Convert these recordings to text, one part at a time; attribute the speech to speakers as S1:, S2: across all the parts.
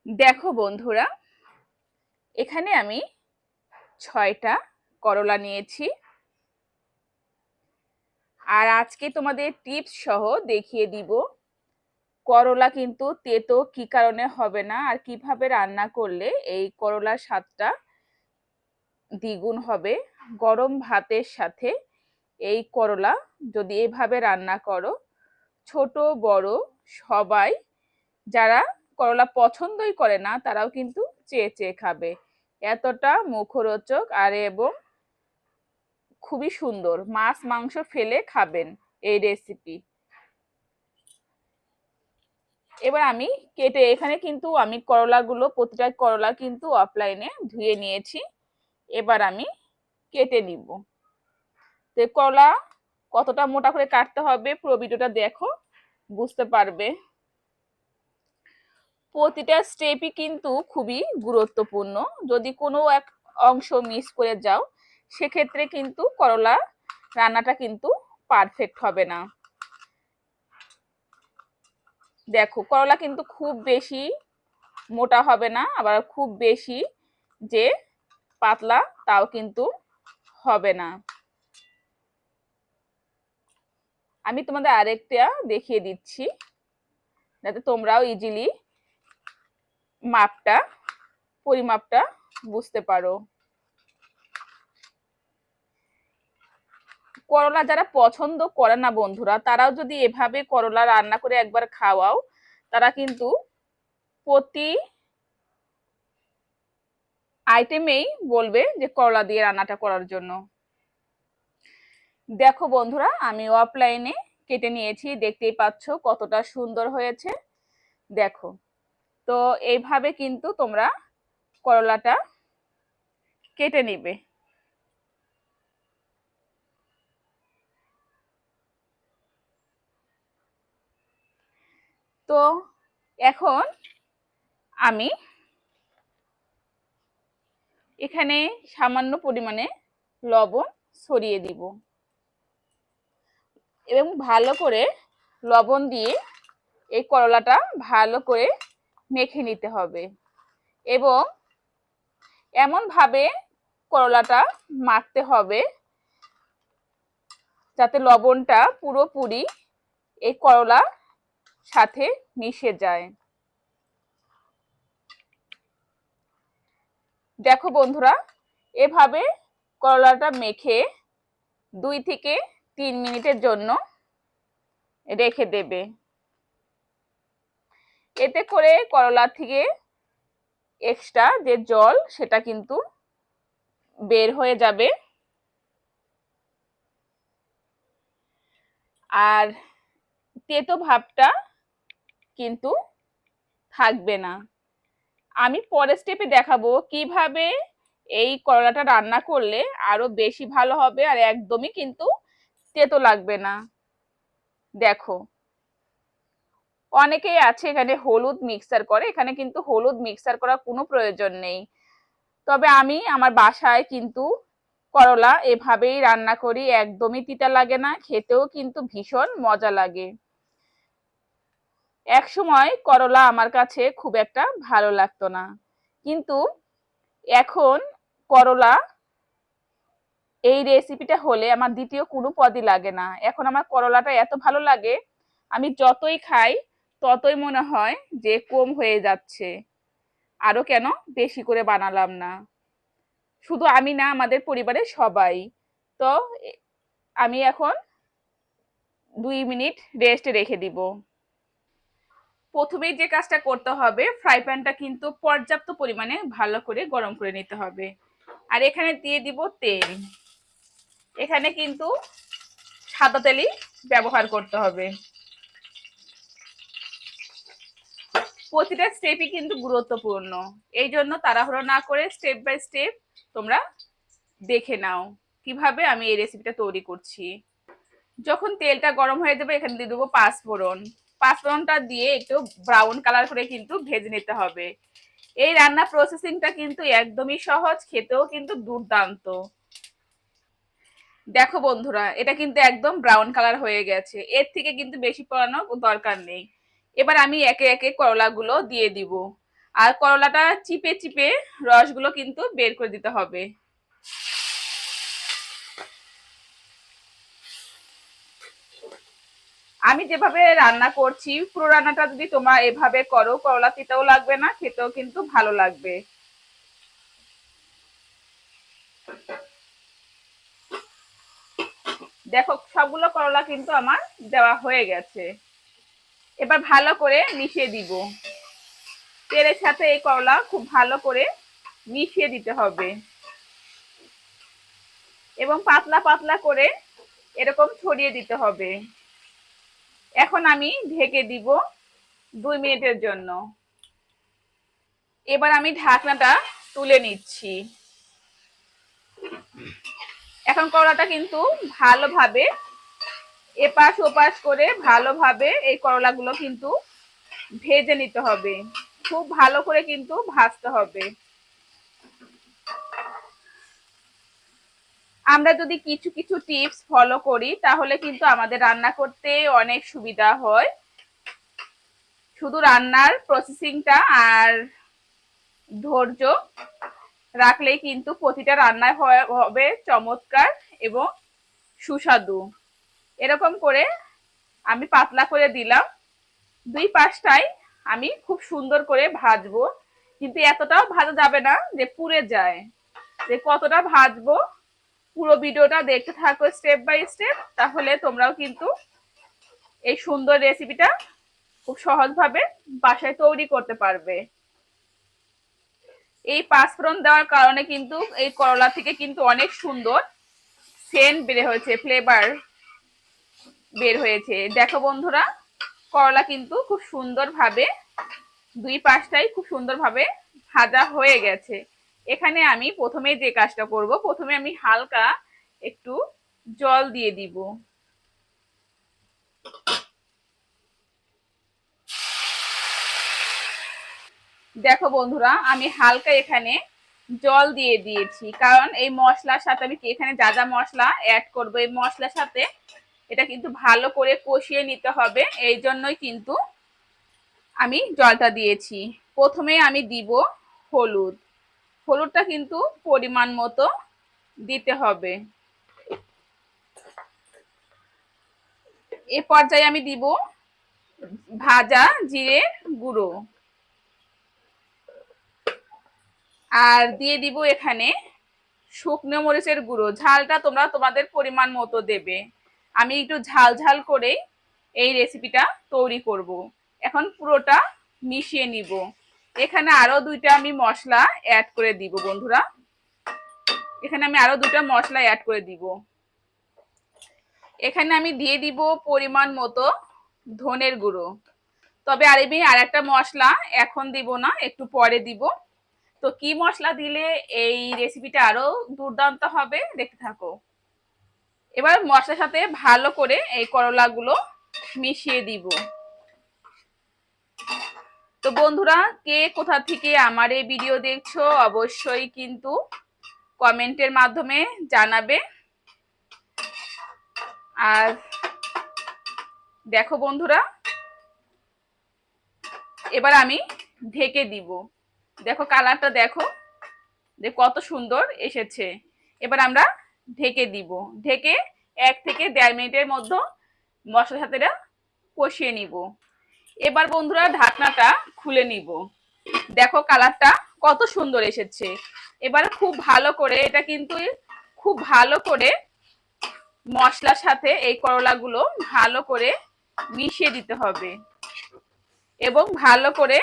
S1: দেখো বন্ধুরা, এখানে আমি 6টা করলা নিয়েছি। আর আজকে তোমাদের টিপস সহ দেখিয়ে দিব করলা কিন্তু তেতো কি কারণে হবে না, আর কিভাবে রান্না করলে এই করলার স্বাদটা দ্বিগুণ হবে। গরম ভাতের সাথে এই করলা যদি এভাবে রান্না করো, ছোট বড় সবাই, যারা করলা পছন্দই করে না তারাও কিন্তু চেয়ে চেয়ে খাবে। এতটা মুখরোচক আর এবং খুবই সুন্দর, মাছ মাংস ফেলে খাবেন এই রেসিপি। এবার আমি কেটে, এখানে কিন্তু আমি করলাগুলো, প্রতিটা করলা কিন্তু অফলাইনে ধুয়ে নিয়েছি। এবার আমি কেটে নিব। তো করলা কতটা মোটা করে কাটতে হবে পুরো ভিডিওটা দেখো, বুঝতে পারবে। প্রতিটা স্টেপই কিন্তু খুবই গুরুত্বপূর্ণ। যদি কোনো এক অংশ মিস করে যাও, সেক্ষেত্রে কিন্তু করলা রান্নাটা কিন্তু পারফেক্ট হবে না। দেখো, করলা কিন্তু খুব বেশি মোটা হবে না, আবার খুব বেশি যে পাতলা তাও কিন্তু হবে না। আমি তোমাদের আরেকটা দেখিয়ে দিচ্ছি যাতে তোমরাও ইজিলি মাপটা, পরিমাপটা বুঝতে পারো। করলা যারা পছন্দ করে না বন্ধুরা, তারাও যদি এভাবে করলা রান্না করে একবার খাওয়াও, তারা কিন্তু প্রতি আইটেমেই বলবে যে করলা দিয়ে রান্নাটা করার জন্য। দেখো বন্ধুরা, আমি অফলাইনে কেটে নিয়েছি, দেখতেই পাচ্ছ কতটা সুন্দর হয়েছে। দেখো, তো এইভাবে কিন্তু তোমরা করলাটা কেটে নিবে। তো এখন আমি এখানে সামান্য পরিমাণে লবণ ছড়িয়ে দিব এবং ভালো করে লবণ দিয়ে এই করলাটা ভালো করে মেখে নিতে হবে এবং এমন ভাবে করলাটা মাখতে হবে যাতে লবণটা পুরোপুরি এই করলার সাথে মিশে যায়। দেখো বন্ধুরা, এভাবে করলাটা মেখে 2 থেকে 3 মিনিটের জন্য রেখে দেবে। এতে করে করলা থেকে এক্সট্রা যে জল সেটা কিন্তু বের হয়ে যাবে আর তেতো ভাবটা কিন্তু থাকবে না। আমি পরের স্টেপে দেখাবো কিভাবে এই করলাটা রান্না করলে আরো বেশি ভালো হবে আর একদমই কিন্তু তেতো লাগবে না। দেখো, অনেকেই আছে এখানে হলুদ মিক্সার করে, এখানে কিন্তু হলুদ মিক্সার করার কোনো প্রয়োজন নেই। তবে আমি আমার বাসায় কিন্তু করলা এভাবেই রান্না করি, একদমই তিতা লাগে না, খেতেও কিন্তু ভীষণ মজা লাগে। এক সময় করলা আমার কাছে খুব একটা ভালো লাগতো না, কিন্তু এখন করলা এই রেসিপিটা হলে আমার দ্বিতীয় কোনো পদই লাগে না। এখন আমার করলাটা এত ভালো লাগে, আমি যতই খাই ততই মনে হয় যে কম হয়ে যাচ্ছে, আরো কেন বেশি করে বানালাম না। শুধু আমি না, আমাদের পরিবারের সবাই। তো আমি এখন 2 মিনিট রেস্টে রেখে দিব। প্রথমেই যে কাজটা করতে হবে, ফ্রাই প্যানটা কিন্তু পর্যাপ্ত পরিমাণে ভালো করে গরম করে নিতে হবে। আর এখানে দিয়ে দিব তেল। এখানে কিন্তু সাদা তেলই ব্যবহার করতে হবে। প্রতিটা স্টেপই কিন্তু গুরুত্বপূর্ণ, এই জন্য তাড়াহুড়ো না করে স্টেপ বাই স্টেপ তোমরা দেখে নাও কিভাবে আমি এই রেসিপিটা তৈরি করছি। যখন তেলটা গরম হয়ে যাবে, এখানে দিয়ে দেবো পাঁচফোড়ন। পাঁচফোড়নটা দিয়ে একটু ব্রাউন কালার করে কিন্তু ভেজে নিতে হবে। এই রান্না প্রসেসিংটা কিন্তু একদমই সহজ, খেতেও কিন্তু দুর্দান্ত। দেখো বন্ধুরা, এটা কিন্তু একদম ব্রাউন কালার হয়ে গেছে, এর থেকে কিন্তু বেশি পোড়ানোর দরকার নেই। এবার আমি একে একে করলাগুলো দিয়ে দিব। আর করলাটা চিপে চিপে রসগুলো কিন্তু বের করে দিতে হবে। আমি যেভাবে রান্না করছি পুরো রান্নাটা যদি তোমরা এভাবে করো, করলা তিতাও লাগবে না, খেতেও কিন্তু ভালো লাগবে। দেখো সবগুলো করলা কিন্তু আমার দেওয়া হয়ে গেছে। এবার ভালো করে মিশিয়ে দিব। তেলের সাথে এই করলা খুব ভালো করে মিশিয়ে দিতে হবে এবং পাতলা পাতলা করে এরকম ছড়িয়ে দিতে হবে। এখন আমি ঢেকে দিব 2 মিনিটের জন্য। এবার আমি ঢাকনাটা তুলে নিচ্ছি। এখন করলাটা কিন্তু ভালোভাবে এপাশ ওপাশ করে ভালোভাবে এই করলাগুলো কিন্তু ভেজে নিতে হবে। খুব ভালো করে কিন্তু ভাজতে হবে। আমরা যদি কিছু কিছু টিপস ফলো করি তাহলে কিন্তু আমাদের রান্না করতে অনেক সুবিধা হয়। শুধু রান্নার প্রসেসিংটা আর ধৈর্য রাখলেই কিন্তু প্রতিটা রান্নায় হবে চমৎকার এবং সুস্বাদু। এরকম করে আমি পাতলা করে দিলাম। 2 পাশটাই আমি খুব সুন্দর করে ভাজবো, কিন্তু এতটাও ভাজা যাবে না যে পুড়ে যায়। যে কতটা ভাজবো পুরো ভিডিওটা দেখতে থাকো স্টেপ বাই স্টেপ, তাহলে তোমরাও কিন্তু এই সুন্দর রেসিপিটা খুব সহজভাবে বাসায় তৈরি করতে পারবে। এই পাঁচফোড়ন দেওয়ার কারণে কিন্তু এই করলা থেকে কিন্তু অনেক সুন্দর সেন্ট বের হয়েছে, ফ্লেভার বের হয়েছে। দেখো বন্ধুরা, করলা কিন্তু খুব সুন্দরভাবে 2 পাশটাই খুব সুন্দরভাবে ভাজা হয়ে গেছে। এখানে আমি প্রথমে যে কাজটা করব, প্রথমে আমি হালকা একটু জল দিয়ে দিব। দেখো বন্ধুরা, আমি হালকা এখানে জল দিয়ে দিয়েছি, কারণ এই মশলার সাথে আমি এখানে যা যা মশলা অ্যাড করবো এই মশলার সাথে এটা কিন্তু ভালো করে কষিয়ে নিতে হবে, এই জন্যই কিন্তু আমি জলটা দিয়েছি। প্রথমে আমি দিব হলুদ। হলুদটা কিন্তু পরিমাণ মতো দিতে হবে। এ পর্যায়ে আমি দিব ভাজা জিরে গুঁড়ো, আর দিয়ে দিব এখানে শুকনো মরিচের গুঁড়ো। ঝালটা তোমরা তোমাদের পরিমাণ মতো দেবে। আমি একটু ঝাল ঝাল করে এই রেসিপিটা তৈরি করব। এখন পুরোটা মিশিয়ে নিব। এখানে আরো 2টা আমি মশলা অ্যাড করে দিব বন্ধুরা। এখানে আমি আরো 2টা মশলা অ্যাড করে দিব। এখানে আমি দিয়ে দিব পরিমাণ মতো ধনের গুঁড়ো। তবে আমি আর একটা মশলা এখন দিব না, একটু পরে দিব। তো কি মশলা দিলে এই রেসিপিটা আরো দুর্দান্ত হবে দেখতে থাকো। এবার মশলার সাথে ভালো করে এই করলাগুলো মিশিয়ে দিব। তো বন্ধুরা, কে কোথা থেকে আমার এই ভিডিও দেখছো অবশ্যই কিন্তু কমেন্টের মাধ্যমে জানাবে। আর দেখো বন্ধুরা, এবার আমি ঢেকে দিব। দেখো কালারটা দেখো যে কত সুন্দর এসেছে। এবার আমরা ঢেকে দিব। ঢেকে 1 থেকে 1.5 মিনিটের মধ্যে মশলার সাথে কষিয়ে নিব। এবার বন্ধুরা ঢাকনাটা খুলে নিব। দেখো কালারটা কত সুন্দর এসেছে। এবার খুব ভালো করে এটা কিন্তু খুব ভালো করে মশলার সাথে এই করলাগুলো ভালো করে মিশিয়ে দিতে হবে এবং ভালো করে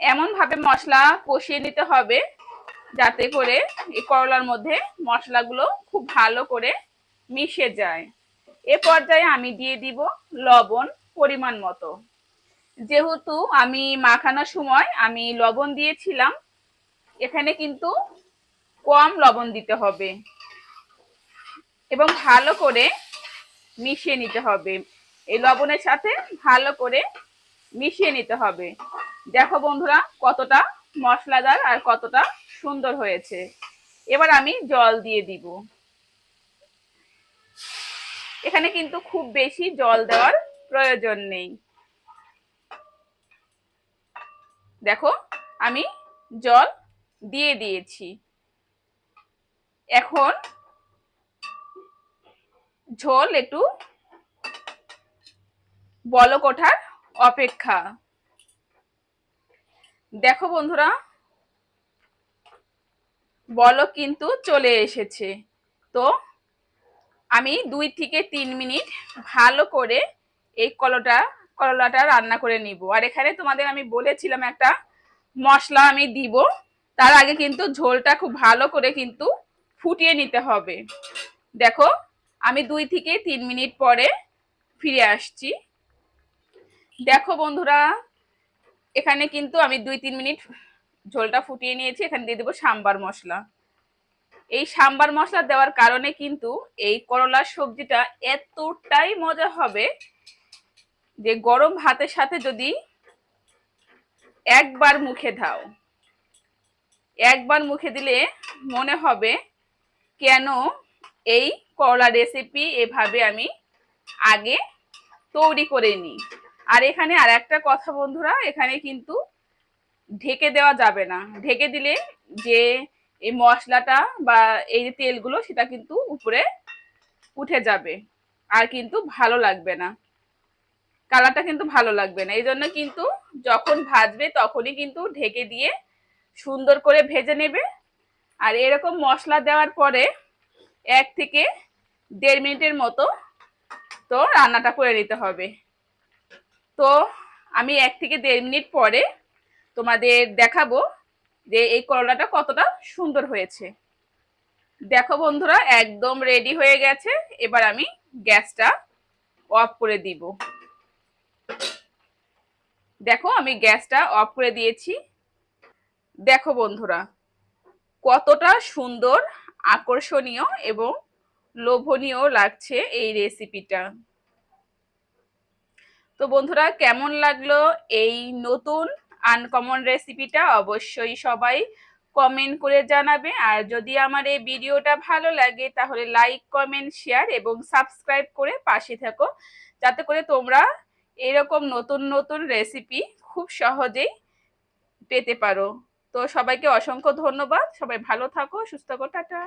S1: এমন ভাবে মশলা কষিয়ে নিতে হবে যাতে করে এই করলার মধ্যে মশলাগুলো খুব ভালো করে মিশে যায়। এ পর্যায়ে আমি দিয়ে দিব লবণ পরিমাণ মতো। যেহেতু আমি মাখানোর সময় আমি লবণ দিয়েছিলাম, এখানে কিন্তু কম লবণ দিতে হবে এবং ভালো করে মিশিয়ে নিতে হবে। এই লবণের সাথে ভালো করে মিশিয়ে নিতে হবে। দেখো বন্ধুরা কতটা মশলাদার আর কতটা সুন্দর হয়েছে। এবার আমি জল দিয়ে দিব। এখানে কিন্তু খুব বেশি জল দেওয়ার প্রয়োজন নেই। দেখো আমি জল দিয়ে দিয়েছি। এখন ঝোল একটু বলক ওঠার অপেক্ষা। দেখো বন্ধুরা, বলক কিন্তু চলে এসেছে। তো আমি 2 থেকে 3 মিনিট ভালো করে এই করলাটা রান্না করে নিব। আর এখানে তোমাদের আমি বলেছিলাম একটা মশলা আমি দিব, তার আগে কিন্তু ঝোলটা খুব ভালো করে কিন্তু ফুটিয়ে নিতে হবে। দেখো আমি 2 থেকে 3 মিনিট পরে ফিরে আসছি। দেখো বন্ধুরা, এখানে কিন্তু আমি 2-3 মিনিট ঝোলটা ফুটিয়ে নিয়েছি। এখানে দিয়ে দেবো সাম্বার মশলা। এই সাম্বার মশলা দেওয়ার কারণে কিন্তু এই করলার সবজিটা এতটাই মজা হবে যে গরম ভাতের সাথে যদি একবার মুখে দাও, একবার মুখে দিলে মনে হবে কেন এই করলা রেসিপি এভাবে আমি আগে তৈরি করে নিই। আর এখানে আর একটা কথা বন্ধুরা, এখানে কিন্তু ঢেকে দেওয়া যাবে না। ঢেকে দিলে যে এই মশলাটা বা এই যে তেলগুলো সেটা কিন্তু উপরে উঠে যাবে, আর কিন্তু ভালো লাগবে না, কালারটা কিন্তু ভালো লাগবে না। এই জন্য কিন্তু যখন ভাজবে তখনই কিন্তু ঢেকে দিয়ে সুন্দর করে ভেজে নেবে। আর এরকম মশলা দেওয়ার পরে 1 থেকে 1.5 মিনিটের মতো তো রান্নাটা করে নিতে হবে। তো আমি 1 থেকে 1.5 মিনিট পরে তোমাদের দেখাবো যে এই করলাটা কতটা সুন্দর হয়েছে। দেখো বন্ধুরা, একদম রেডি হয়ে গেছে। এবার আমি গ্যাসটা অফ করে দিব। দেখো আমি গ্যাসটা অফ করে দিয়েছি। দেখো বন্ধুরা, কতটা সুন্দর, আকর্ষণীয় এবং লোভনীয় লাগছে এই রেসিপিটা। তো বন্ধুরা, কেমন লাগলো এই নতুন আনকমন রেসিপিটা অবশ্যই সবাই কমেন্ট করে জানাবে। আর যদি আমার এই ভিডিওটা ভালো লাগে তাহলে লাইক, কমেন্ট, শেয়ার এবং সাবস্ক্রাইব করে পাশে থাকো, যাতে করে তোমরা এরকম নতুন নতুন রেসিপি খুব সহজেই পেতে পারো। তো সবাইকে অসংখ্য ধন্যবাদ। সবাই ভালো থাকো, সুস্থ থাকো, টাটা।